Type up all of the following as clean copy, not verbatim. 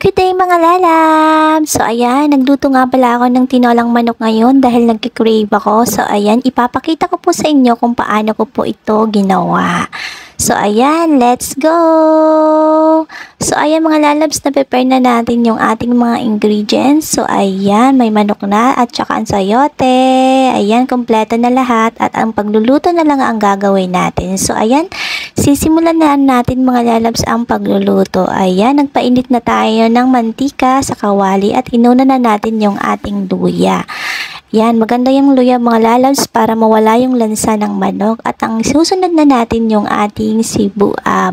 Good day mga lalab! So ayan, nagluto nga pala ako ng tinolang manok ngayon dahil nagkikrave ako. So ayan, ipapakita ko po sa inyo kung paano ko po ito ginawa. So ayan, let's go! So ayan mga lalabs, na-prepare na natin yung ating mga ingredients. So ayan, may manok na at saka ang sayote. Ayan, kompleto na lahat at ang pagluluto na lang ang gagawin natin. So ayan, sisimulan na natin mga lalabs ang pagluluto. Ayan, nagpainit na tayo ng mantika sa kawali at inuna na natin yung ating luya. Yan, maganda yung luya mga lalabs para mawala yung lansa ng manok. At ang susunod na natin yung ating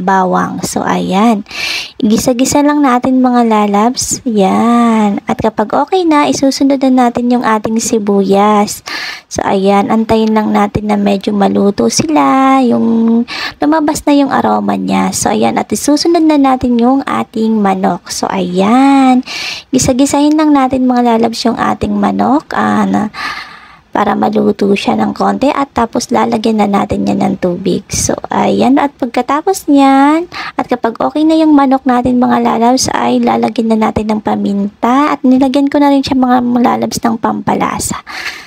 bawang. So ayan, igisa-gisa lang natin mga lalabs. Yan, at kapag okay na, isusunod na natin yung ating sibuyas. So ayan, antayin lang natin na medyo maluto sila, yung lumabas na yung aroma niya. So ayan, at isusunod na natin yung ating manok. So ayan, gisa-gisahin lang natin mga lalabs yung ating manok para maluto siya ng konti at tapos lalagyan na natin yan ng tubig. So ayan, at pagkatapos niyan at kapag okay na yung manok natin mga lalabs ay lalagyan na natin ng paminta at nilagyan ko na rin siya mga lalabs ng pampalasa.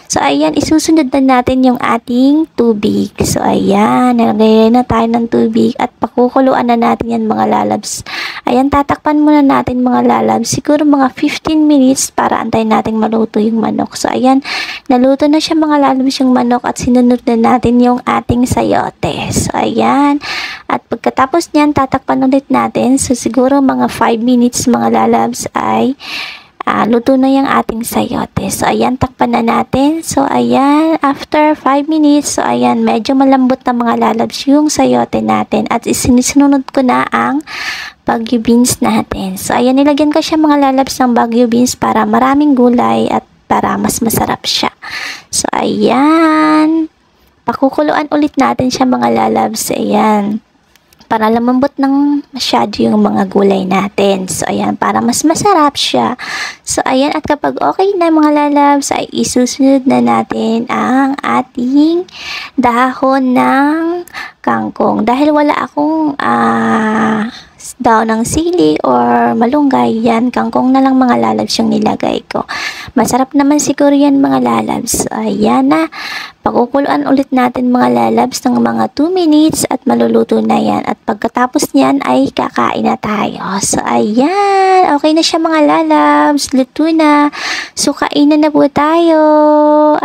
So ayan, isusunod na natin yung ating tubig. So ayan, nalagay na tayo ng tubig at pakukuluan na natin yan mga lalabs. Ayan, tatakpan muna natin mga lalabs, siguro mga 15 minutes para antayin natin maluto yung manok. So ayan, naluto na siya mga lalabs yung manok at sinunod na natin yung ating sayote. So ayan, at pagkatapos niyan tatakpan ulit natin. So siguro mga 5 minutes mga lalabs ay luto na yung ating sayote. So ayan, takpan na natin. So ayan, after 5 minutes, so ayan, medyo malambot na mga lalabs yung sayote natin at isinusunod ko na ang Baguio beans natin. So ayan, nilagyan ko siya mga lalabs ng Baguio beans para maraming gulay at para mas masarap siya. So ayan, pakukuluan ulit natin siya mga lalabs. Ayan, para lumambot ng masyado yung mga gulay natin. So ayan, para mas masarap siya. So ayan, at kapag okay na mga lalabs ay isusunod na natin ang ating dahon ng kangkong. Dahil wala akong daon ng sili or malunggay, yan, kangkong na lang mga lalabs yung nilagay ko. Masarap naman siguro yan mga lalabs. So ayan na, pakukuluan ulit natin mga lalabs ng mga 2 minutes at maluluto na yan. At pagkatapos niyan ay kakain na tayo. So ayan, okay na siya mga lalabs, luto na. So kainan na po tayo.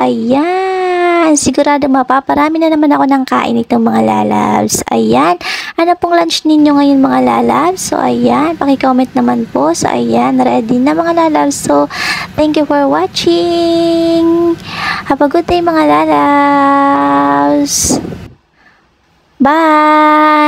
Ayan, sigurado mapaparami na naman ako ng kain itong mga lalabs. Ayan, ano pong lunch ninyo ngayon mga lalabs? So ayan, paki-comment naman po. So ayan, ready na mga lalabs. So thank you for watching. Have a good day mga lalabs. Bye!